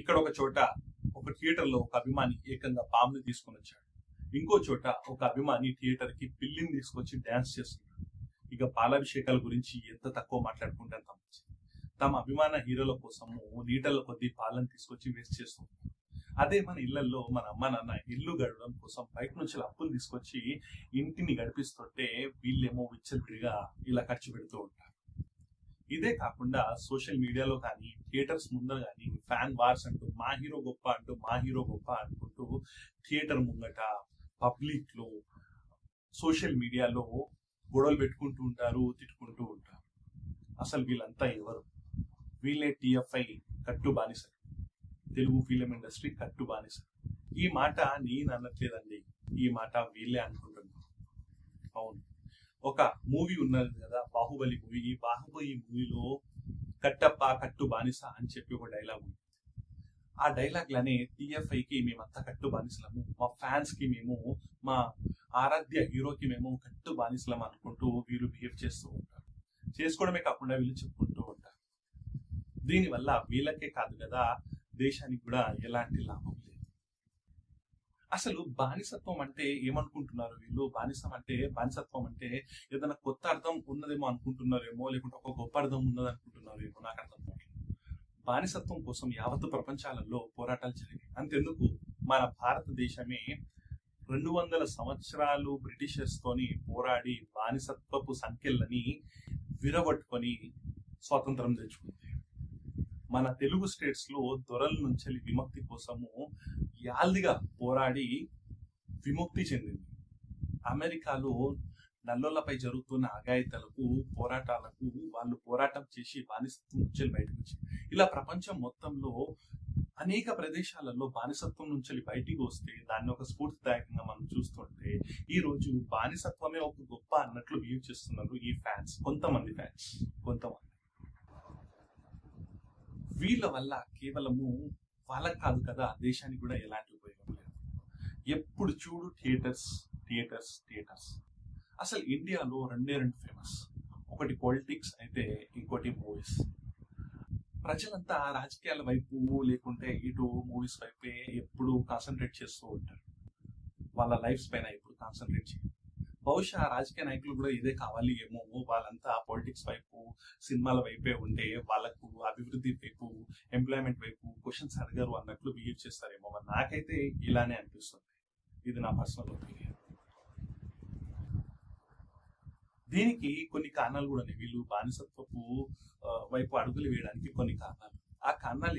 ఇక్కడ ఒక చోట ఒక థియేటర్ లో ఒక అభిమాని ఏకంగా పాముని తీసుకొని వచ్చాడు. ఇంకో చోట ఒక అభిమాని థియేటర్ కి పిల్లిని తీసుకొచ్చి డాన్స్ చేస్తున్నాడు. ఇక పాలాభిషేకాల గురించి ఎంత తక్కువ మాట్లాడుకుంటే అంత మంచిది. తమ అభిమాన హీరోల కోసము లీటర్ల కొద్దీ పాలను తీసుకొచ్చి వేస్ట్ చేస్తున్నారు. అదే మన ఇళ్లలో మన అమ్మ నాన్న ఇల్లు గడవడం కోసం బయట నుంచి అప్పులు తీసుకొచ్చి ఇంటిని గడిపిస్తుంటే వీళ్ళేమో విచ్చలవిడిగా ఇలా ఖర్చు పెడుతూ ఉంటారు. ఇదే కాకుండా సోషల్ మీడియాలో కానీ థియేటర్స్ ముందర కానీ ఫ్యాన్ వార్స్ అంటూ మా హీరో గొప్ప అంటూ మా హీరో గొప్ప అనుకుంటూ థియేటర్ ముంగట పబ్లిక్ లో సోషల్ మీడియాలో గొడవలు పెట్టుకుంటూ ఉంటారు, తిట్టుకుంటూ ఉంటారు. అసలు వీళ్ళంతా ఎవరు? వీళ్ళే టిఎఫ్ఐ కట్టు బానిసలు, తెలుగు ఫిలిం ఇండస్ట్రీ కట్టు బానిసలు. ఈ మాట నేను అనట్లేదండి, ఈ మాట వీళ్ళే అనుకుంటున్నారు. అవును, ఒక మూవీ ఉన్నది కదా, బాహుబలి మూవీ. ఈ బాహుబలి మూవీలో కట్టప్ప కట్టు బానిస అని చెప్పి ఒక డైలాగ్ ఉంది. ఆ డైలాగ్ లానే టిఎఫ్ఐకి మేమంతా కట్టు బానిసలము, మా ఫ్యాన్స్ కి మేము, మా ఆరాధ్య హీరోకి మేము కట్టు బానిసలం అనుకుంటూ వీళ్ళు బిహేవ్ చేస్తూ ఉంటారు. చేసుకోవడమే కాకుండా వీళ్ళు చెప్పుకుంటూ ఉంటారు. దీనివల్ల వీళ్ళకే కాదు కదా, దేశానికి కూడా ఎలాంటి లాభం లేదు. అసలు బానిసత్వం అంటే ఏమనుకుంటున్నారు వీళ్ళు? బానిసత్వం అంటే ఏదైనా కొత్త అర్థం ఉన్నదేమో అనుకుంటున్నారేమో, లేకుంటే ఒక గొప్ప అర్థం ఉన్నది అనుకుంటున్నారేమో, నాకు అర్థం కావట్లేదు. బానిసత్వం కోసం యావత్తు ప్రపంచాలలో పోరాటాలు జరిగాయి. అంతెందుకు, మన భారతదేశమే 200 సంవత్సరాలు బ్రిటిషర్స్ తోని పోరాడి బానిసత్వపు సంఖ్యలని విరగొట్టుకొని స్వాతంత్రం తెచ్చుకుంది. మన తెలుగు స్టేట్స్ లో దొరల నుంచి విముక్తి కోసము యాల్దిగా పోరాడి విముక్తి చెందింది. అమెరికాలో నల్లోళ్లపై జరుగుతున్న అఘాయితలకు, పోరాటాలకు వాళ్ళు పోరాటం చేసి బానిసత్వం నుంచి బయటకు వచ్చింది. ఇలా ప్రపంచం మొత్తంలో అనేక ప్రదేశాలలో బానిసత్వం నుంచి బయటికి వస్తే దాన్ని ఒక స్ఫూర్తిదాయకంగా మనం చూస్తుంటే ఈ రోజు బానిసత్వమే ఒక గొప్ప అన్నట్లు బిహేవ్ చేస్తున్నారు ఈ ఫ్యాన్స్, కొంతమంది ఫ్యాన్స్. వీళ్ళ వల్ల కేవలము వాళ్ళకి కాదు కదా, దేశానికి కూడా ఎలాంటి ఉపయోగం లేదు. ఎప్పుడు చూడు థియేటర్స్ థియేటర్స్ థియేటర్స్. అసలు ఇండియాలో రెండు ఫేమస్, ఒకటి పాలిటిక్స్ అయితే ఇంకోటి మూవీస్. ప్రజలంతా రాజకీయాల వైపు లేకుంటే ఇటు మూవీస్ వైపే ఎప్పుడు కాన్సన్ట్రేట్ చేస్తూ ఉంటారు. వాళ్ళ లైఫ్స్ పైన ఎప్పుడు కాన్సన్ట్రేట్ చేయరు. బహుశా రాజకీయ నాయకులు కూడా ఇదే కావాలి ఏమో, వాళ్ళంతా పాలిటిక్స్ వైపు, సినిమాల వైపే ఉంటే వాళ్ళకు అభివృద్ధి వైపు, ఎంప్లాయ్మెంట్ వైపు క్వశ్చన్స్ అడగరు అన్నట్లు బిహేవ్ చేస్తారేమో. నాకైతే ఇలానే అనిపిస్తుంది. ఇది నా పర్సనల్ ఒపీనియన్. దీనికి కొన్ని కారణాలు కూడా, వీళ్ళు బానిసత్వపు వైపు అడుగులు వేయడానికి కొన్ని కారణాలు. ఆ కారణాలు